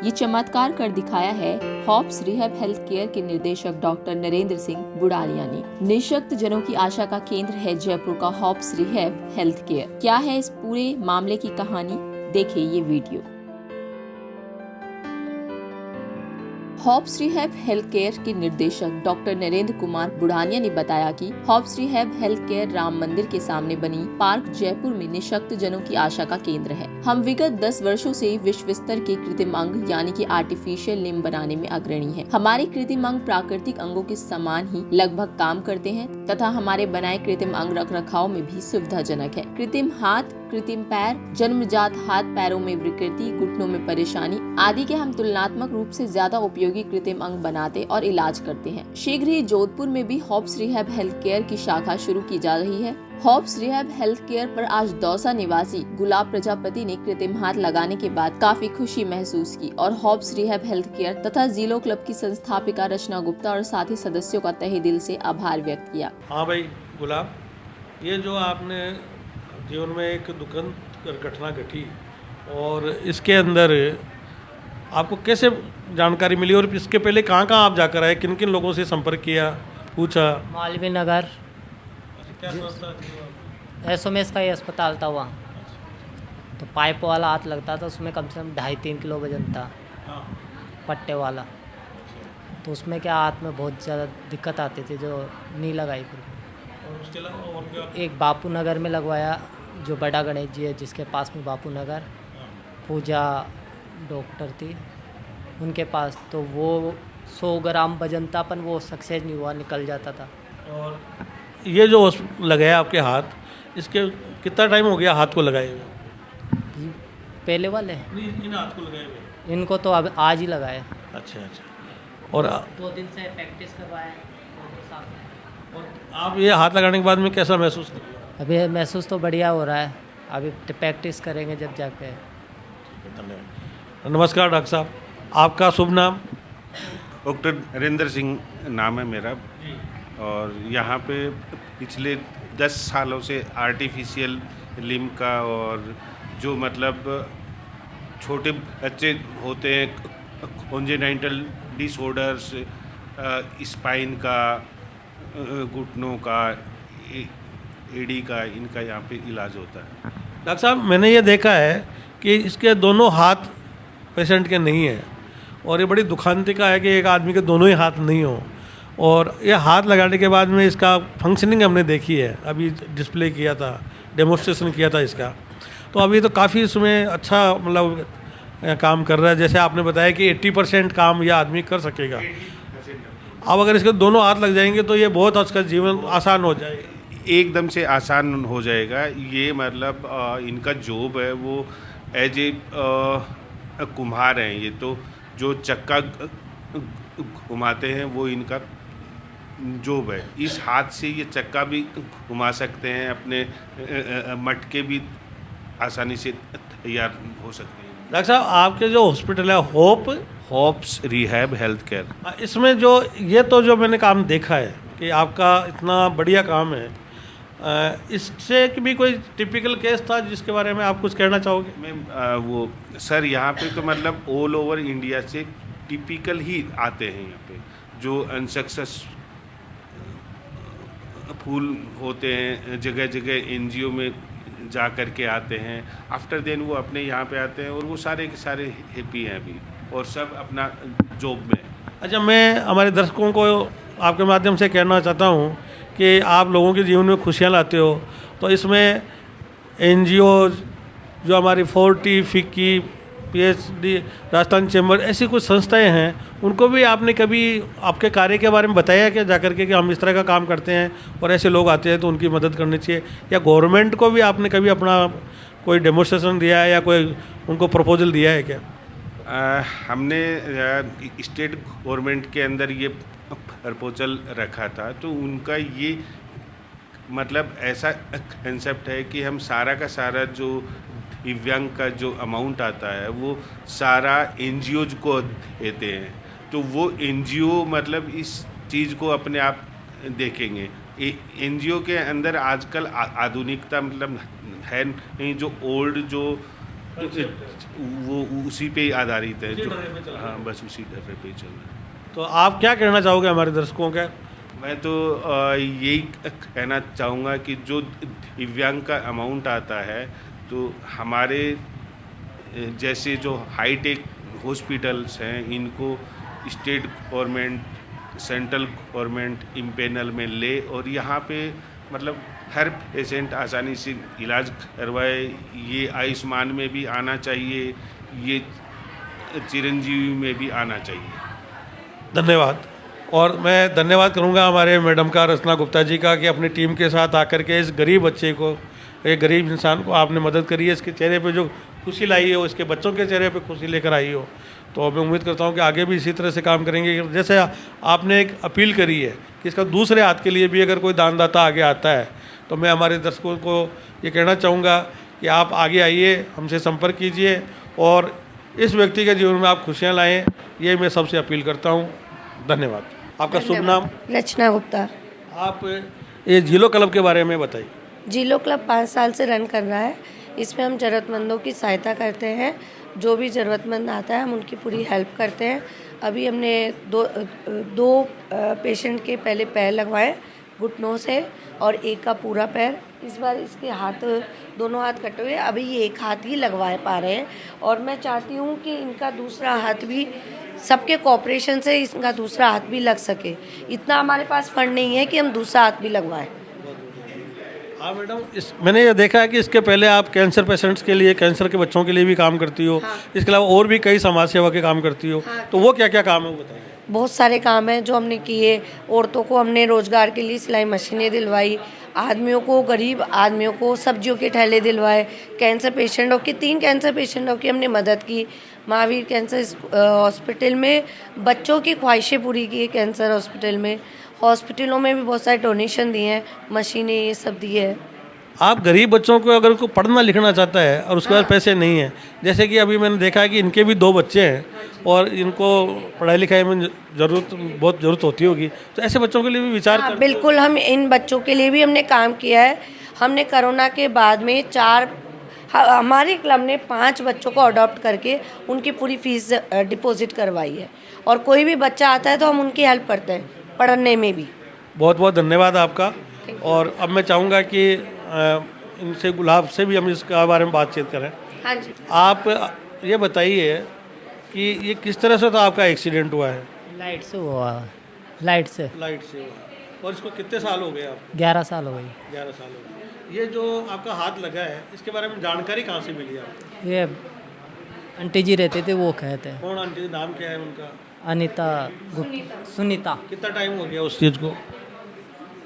ये चमत्कार कर दिखाया है हॉप्स रिहैब हेल्थ केयर के निर्देशक डॉक्टर नरेंद्र सिंह बुढ़ानिया ने। निःशक्त जनों की आशा का केंद्र है जयपुर का हॉप्स रिहैब हेल्थ केयर। क्या है इस पूरे मामले की कहानी, देखिए ये video. Hops rehab health care के निर्देशक डॉक्टर नरेंद्र कुमार बुढ़ानिया ने बताया कि hops rehab health care Ram मंदिर के सामने बनी पार्क जयपुर में निःशक्त जनों की आशा का केंद्र है। हम विगत 10 वर्षों से विश्व स्तर के कृत्रिम अंग यानी कि आर्टिफिशियल लिम्ब बनाने में अग्रणी है। हमारे कृत्रिम अंग प्राकृतिक अंगों के समान ही लगभग काम करते हैं तथा हमारे बनाए कृत्रिम अंग रख रखाव में भी सुविधाजनक है। कृत्रिम हाथ, कृत्रिम पैर, जन्मजात हाथ पैरों में विकृति, घुटनों में परेशानी आदि के हम तुलनात्मक रूप से ज्यादा उपयोगी कृत्रिम अंग बनाते और इलाज करते हैं। शीघ्र ही जोधपुर में भी हॉप्स रिहैब हेल्थ केयर की शाखा शुरू की जा रही है। हॉप्स रिहैब हेल्थ केयर पर आज दौसा निवासी गुलाब प्रजापति ने कृत्रिम हाथ लगाने के बाद काफी खुशी महसूस की और हॉप्स रिहैब हेल्थ केयर तथा जीलो क्लब की संस्थापिका रचना गुप्ता और साथी सदस्यों का तहे दिल से आभार व्यक्त किया। हाँ भाई गुलाब, ये जो आपने जीवन में एक दुखद घटना घटी और इसके अंदर आपको कैसे जानकारी मिली और इसके पहले कहाँ कहाँ आप जाकर आए, किन किन लोगों से संपर्क किया, पूछा? मालवीय नगर क्या संस्था थी? एसओएमएस का ही अस्पताल था वहाँ। तो पाइप वाला हाथ लगता था, उसमें कम से कम 2.5-3 किलो वजन था, हाँ। पट्टे वाला। तो उसमें क्या हाथ में बहुत ज़्यादा दिक्कत आती थी, जो नहीं लगाई फिर। और उसके अलावा और क्या? एक बापू नगर में लगवाया, जो बड़ा गणेश जी है जिसके पास में बापू नगर, पूजा डॉक्टर थी उनके पास। तो वो 100 ग्राम वजन था, पर वो सक्सेस नहीं हुआ, निकल जाता था। और ये जो लगाया आपके हाथ, इसके कितना टाइम हो गया हाथ को लगाए हुए? पहले वाले इन हाथ को लगाए हुए? इनको तो अब आज ही लगाए। अच्छा। और 2 दिन से प्रैक्टिस करवाए। और आप ये हाथ लगाने के बाद में कैसा महसूस कर रहे हो? अभी महसूस तो बढ़िया हो रहा है, अभी प्रैक्टिस करेंगे जब जाके। धन्यवाद। नमस्कार डॉक्टर साहब, आपका शुभ नाम? डॉक्टर नरेंद्र सिंह नाम है मेरा। और यहाँ पे पिछले 10 सालों से आर्टिफिशियल लिम्ब का और जो मतलब छोटे बच्चे होते हैं कॉन्जेनाइटल डिसऑर्डर्स, स्पाइन का, घुटनों का, एडी का, इनका यहाँ पे इलाज होता है। डॉक्टर साहब, मैंने ये देखा है कि इसके दोनों हाथ पेशेंट के नहीं हैं और ये बड़ी दुखांतिका है कि एक आदमी के दोनों ही हाथ नहीं हो। और ये हाथ लगाने के बाद में इसका फंक्शनिंग हमने देखी है, अभी डिस्प्ले किया था, डेमोन्स्ट्रेशन किया था इसका। तो अभी तो काफ़ी इसमें अच्छा मतलब काम कर रहा है। जैसे आपने बताया कि 80% काम यह आदमी कर सकेगा। अब अगर इसके दोनों हाथ लग जाएंगे तो ये बहुत उसका जीवन आसान हो जाएगा। एकदम से आसान हो जाएगा। ये मतलब इनका जॉब है वो एज ए कुम्हार हैं। ये तो जो चक्का घुमाते हैं वो इनका जॉब है। इस हाथ से ये चक्का भी घुमा सकते हैं, अपने मटके भी आसानी से तैयार हो सकते हैं। डॉक्टर साहब, आपके जो हॉस्पिटल है हॉप्स रिहैब हेल्थ केयर, इसमें जो ये तो जो मैंने काम देखा है कि आपका इतना बढ़िया काम है, इससे भी कोई टिपिकल केस था जिसके बारे में आप कुछ कहना चाहोगे? मैं वो सर यहाँ पे तो मतलब ऑल ओवर इंडिया से टिपिकल ही आते हैं यहाँ पे, जो अनसक्सेस फूल होते हैं, जगह जगह एनजीओ में जा कर के आते हैं। आफ्टर देन वो अपने यहाँ पे आते हैं और वो सारे के सारे हैप्पी हैं अभी और सब अपना जॉब में। अच्छा, मैं हमारे दर्शकों को आपके माध्यम से कहना चाहता हूँ कि आप लोगों के जीवन में खुशियाँ लाते हो, तो इसमें एनजीओ जो हमारी 40 फिक्की, पीएचडी, राजस्थान चैम्बर, ऐसी कुछ संस्थाएं हैं, उनको भी आपने कभी आपके कार्य के बारे में बताया क्या जाकर के कि हम इस तरह का काम करते हैं और ऐसे लोग आते हैं तो उनकी मदद करनी चाहिए? या गवर्नमेंट को भी आपने कभी अपना कोई डेमोन्स्ट्रेशन दिया है या कोई उनको प्रपोजल दिया है क्या? हमने स्टेट गवर्नमेंट के अंदर ये प्रपोजल रखा था, तो उनका ये मतलब ऐसा कंसेप्ट है कि हम सारा का सारा जो दिव्यांग का जो अमाउंट आता है वो सारा एनजीओज को देते हैं। तो वो एनजीओ मतलब इस चीज़ को अपने आप देखेंगे। एनजीओ के अंदर आजकल आधुनिकता मतलब है नहीं, जो ओल्ड जो वो उसी पे आधारित है उसी जो, ढर्रे पे चल रहा है। हाँ बस उसी ढर्रे पे चल रहा है। तो आप क्या कहना चाहोगे हमारे दर्शकों का? मैं तो यही कहना चाहूँगा कि जो दिव्यांग का अमाउंट आता है तो हमारे जैसे जो हाईटेक हॉस्पिटल्स हैं इनको state government central government empanel में ले और यहाँ पे मतलब हर पेशेंट आसानी से इलाज करवाए। ये आयुष्मान में भी आना चाहिए, ये चिरंजीवी में भी आना चाहिए। धन्यवाद। और मैं धन्यवाद करूंगा हमारे मैडम का, रचना गुप्ता जी का, कि अपनी टीम के साथ आकर के इस गरीब बच्चे को, एक गरीब इंसान को आपने मदद करी है। इसके चेहरे पे जो खुशी लाई हो, इसके बच्चों के चेहरे पे खुशी लेकर आई हो। तो मैं उम्मीद करता हूं कि आगे भी इसी तरह से काम करेंगे। जैसे आपने एक अपील करी है कि इसका दूसरे हाथ के लिए भी अगर कोई दानदाता आगे आता है, तो मैं हमारे दर्शकों को ये कहना चाहूँगा कि आप आगे आइए, हमसे संपर्क कीजिए और इस व्यक्ति के जीवन में आप खुशियाँ लाएँ, ये मैं सबसे अपील करता हूँ। धन्यवाद। आपका शुभ नाम? रचना गुप्ता। आप ये जीलो क्लब के बारे में बताइए। जीलो क्लब 5 साल से रन कर रहा है। इसमें हम ज़रूरतमंदों की सहायता करते हैं। जो भी ज़रूरतमंद आता है हम उनकी पूरी हेल्प करते हैं। अभी हमने दो पेशेंट के पहले पैर लगवाए घुटनों से और एक का पूरा पैर। इस बार इसके हाथ, दोनों हाथ कटे हुए, अभी ये एक हाथ ही लगवा पा रहे हैं और मैं चाहती हूँ कि इनका दूसरा हाथ भी, सबके कोऑपरेशन से इनका दूसरा हाथ भी लग सके। इतना हमारे पास फंड नहीं है कि हम दूसरा हाथ भी लगवाएं। हाँ मैडम, मैंने ये देखा है कि इसके पहले आप कैंसर पेशेंट्स के लिए, कैंसर के बच्चों के लिए भी काम करती हो। हाँ। इसके अलावा और भी कई समाज सेवा के काम करती हो। हाँ। तो वो क्या क्या काम है वो बताइए। बहुत सारे काम हैं जो हमने किए। औरतों को हमने रोजगार के लिए सिलाई मशीनें दिलवाई, आदमियों को, गरीब आदमियों को सब्जियों के ठेले दिलवाए, कैंसर पेशेंटों की 3 कैंसर पेशेंटों की हमने मदद की। महावीर कैंसर हॉस्पिटल में बच्चों की ख्वाहिशें पूरी की, कैंसर हॉस्पिटल में। हॉस्पिटलों में भी बहुत सारे डोनेशन दिए हैं, मशीनें ये सब दिए हैं। आप गरीब बच्चों को अगर को पढ़ना लिखना चाहता है और उसके पास पैसे नहीं है, जैसे कि अभी मैंने देखा है कि इनके भी 2 बच्चे हैं और इनको पढ़ाई लिखाई में बहुत ज़रूरत होती होगी, तो ऐसे बच्चों के लिए भी विचार हाँ, बिल्कुल। हम इन बच्चों के लिए भी हमने काम किया है। हमने कोरोना के बाद में हमारे क्लब ने 5 बच्चों को अडॉप्ट करके उनकी पूरी फीस डिपॉजिट करवाई है और कोई भी बच्चा आता है तो हम उनकी हेल्प करते हैं पढ़ने में भी। बहुत बहुत धन्यवाद आपका। और अब मैं चाहूँगा कि इनसे, गुलाब से भी हम इसके बारे में बातचीत करें। हाँ जी। आप ये बताइए कि ये किस तरह से तो आपका एक्सीडेंट हुआ है? लाइट से हुआ, लाइट से लाइट से हुआ। और इसको कितने साल हो गए आप? 11 साल हो गई। 11 साल हो गए। ये जो आपका हाथ लगा है, इसके बारे में जानकारी कहाँ से मिली आपको? ये आंटी जी रहते थे, वो कहते हैं। कौन आंटी, नाम क्या है उनका? अनीता सुनीता। कितना टाइम हो गया उस चीज़ को?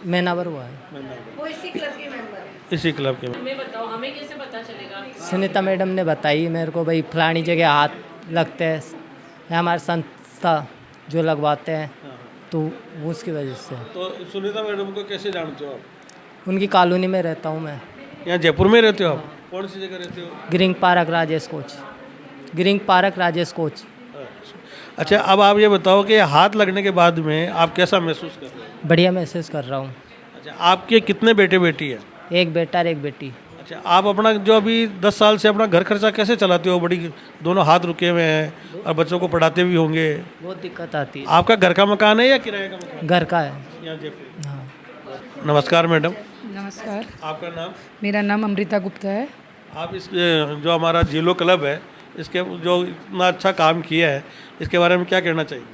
महीनाभर हुआ है। वो इसी क्लब के मेंबर है। इसी क्लब के। हमें बताओ, हमें कैसे पता चलेगा? सुनीता मैडम ने बताई मेरे को, भाई फलानी जगह हाथ लगते हैं, है हमारे संस्था जो लगवाते हैं, तो उसकी वजह से। तो सुनीता मैडम को कैसे जानते हो आप? उनकी कॉलोनी में रहता हूँ मैं। यहाँ जयपुर में रहते हो आप? कौन सी जगह रहते हो? Green park Rajesh coach. Green park Rajesh coach. अच्छा, अब आप ये बताओ कि हाथ लगने के बाद में आप कैसा महसूस कर रहे हो? बढ़िया महसूस कर रहा हूँ। अच्छा, आपके कितने बेटे बेटी है? एक बेटा और एक बेटी। अच्छा, आप अपना जो अभी 10 साल से अपना घर खर्चा कैसे चलाते हो? बड़ी, दोनों हाथ रुके हुए हैं और बच्चों को पढ़ाते भी होंगे। बहुत दिक्कत आती है। आपका घर का मकान है या किराए का मकान? घर का है। यहाँ जयपुर। हाँ। नमस्कार मैडम, नमस्कार। आपका नाम? मेरा नाम अमृता गुप्ता है। आप इस जो हमारा जीलो क्लब है, इसके जो इतना अच्छा काम किया है, इसके बारे में क्या कहना चाहिए?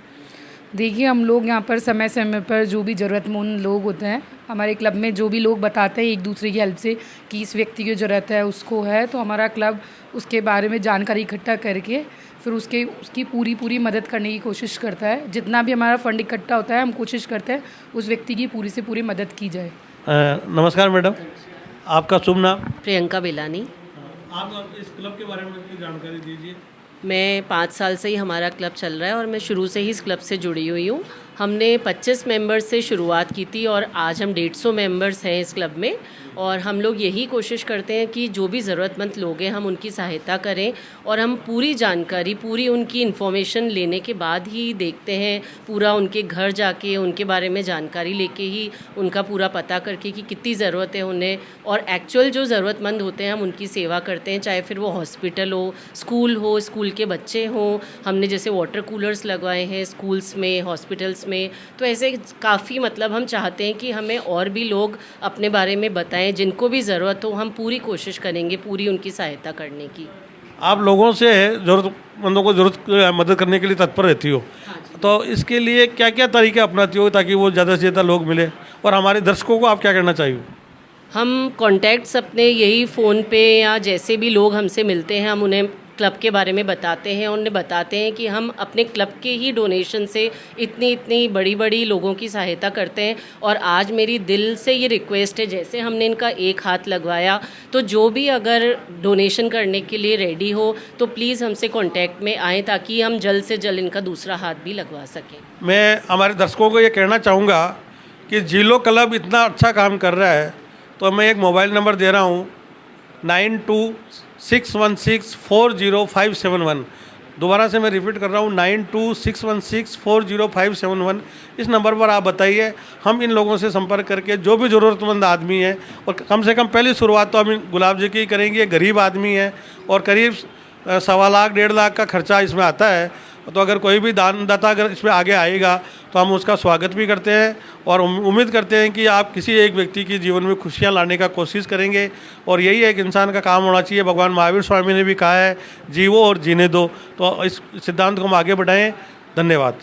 देखिए, हम लोग यहाँ पर समय समय पर जो भी ज़रूरतमंद लोग होते हैं, हमारे क्लब में जो भी लोग बताते हैं एक दूसरे की हेल्प से कि इस व्यक्ति की ज़रूरत है, उसको है, तो हमारा क्लब उसके बारे में जानकारी इकट्ठा करके फिर उसकी पूरी मदद करने की कोशिश करता है। जितना भी हमारा फंड इकट्ठा होता है, हम कोशिश करते हैं उस व्यक्ति की पूरी से पूरी मदद की जाए। नमस्कार मैडम, आपका शुभ नाम? प्रियंका बेलानी। आप इस क्लब के बारे में कुछ जानकारी दीजिए। मैं 5 साल से ही हमारा क्लब चल रहा है और मैं शुरू से ही इस क्लब से जुड़ी हुई हूँ हमने 25 मेंबर्स से शुरुआत की थी और आज हम 150 मेंबर्स हैं इस क्लब में। और हम लोग यही कोशिश करते हैं कि जो भी ज़रूरतमंद लोग हैं हम उनकी सहायता करें और हम पूरी जानकारी, पूरी उनकी इन्फॉर्मेशन लेने के बाद ही देखते हैं, पूरा उनके घर जाके उनके बारे में जानकारी लेके ही उनका पूरा पता करके कि कितनी ज़रूरत है उन्हें, और एक्चुअल जो ज़रूरतमंद होते हैं हम उनकी सेवा करते हैं, चाहे फिर वो हॉस्पिटल हो, स्कूल के बच्चे हों। हमने जैसे वाटर कूलर्स लगवाए हैं स्कूल्स में, हॉस्पिटल्स में। तो ऐसे काफ़ी मतलब हम चाहते हैं कि हमें और भी लोग अपने बारे में बताएं, जिनको भी ज़रूरत हो हम पूरी कोशिश करेंगे पूरी उनकी सहायता करने की। आप लोगों से ज़रूरतमंदों को मदद करने के लिए तत्पर रहती हो, तो इसके लिए क्या क्या तरीके अपनाती हो ताकि वो ज़्यादा से ज़्यादा लोग मिले, और हमारे दर्शकों को आप क्या करना चाहिए? हम कॉन्टैक्ट्स अपने यही फ़ोन पे या जैसे भी लोग हमसे मिलते हैं हम उन्हें क्लब के बारे में बताते हैं, उन्हें बताते हैं कि हम अपने क्लब के ही डोनेशन से इतनी बड़ी लोगों की सहायता करते हैं। और आज मेरी दिल से ये रिक्वेस्ट है, जैसे हमने इनका एक हाथ लगवाया, तो जो भी अगर डोनेशन करने के लिए रेडी हो तो प्लीज़ हमसे कांटेक्ट में आएँ ताकि हम जल्द से जल्द इनका दूसरा हाथ भी लगवा सकें। मैं हमारे दर्शकों को ये कहना चाहूँगा कि जीलो क्लब इतना अच्छा काम कर रहा है, तो मैं एक मोबाइल नंबर दे रहा हूँ 9261640571। दोबारा से मैं रिपीट कर रहा हूँ 9261640571। इस नंबर पर आप बताइए, हम इन लोगों से संपर्क करके जो भी ज़रूरतमंद आदमी है, और कम से कम पहली शुरुआत तो हम गुलाब जी की करेंगे। गरीब आदमी है और करीब 1.25 लाख 1.5 लाख का खर्चा इसमें आता है, तो अगर कोई भी दानदाता अगर इसमें आगे आएगा तो हम उसका स्वागत भी करते हैं और उम्मीद करते हैं कि आप किसी एक व्यक्ति के जीवन में खुशियां लाने का कोशिश करेंगे। और यही एक इंसान का काम होना चाहिए। भगवान महावीर स्वामी ने भी कहा है, जीवो और जीने दो। तो इस सिद्धांत को हम आगे बढ़ाएं। धन्यवाद।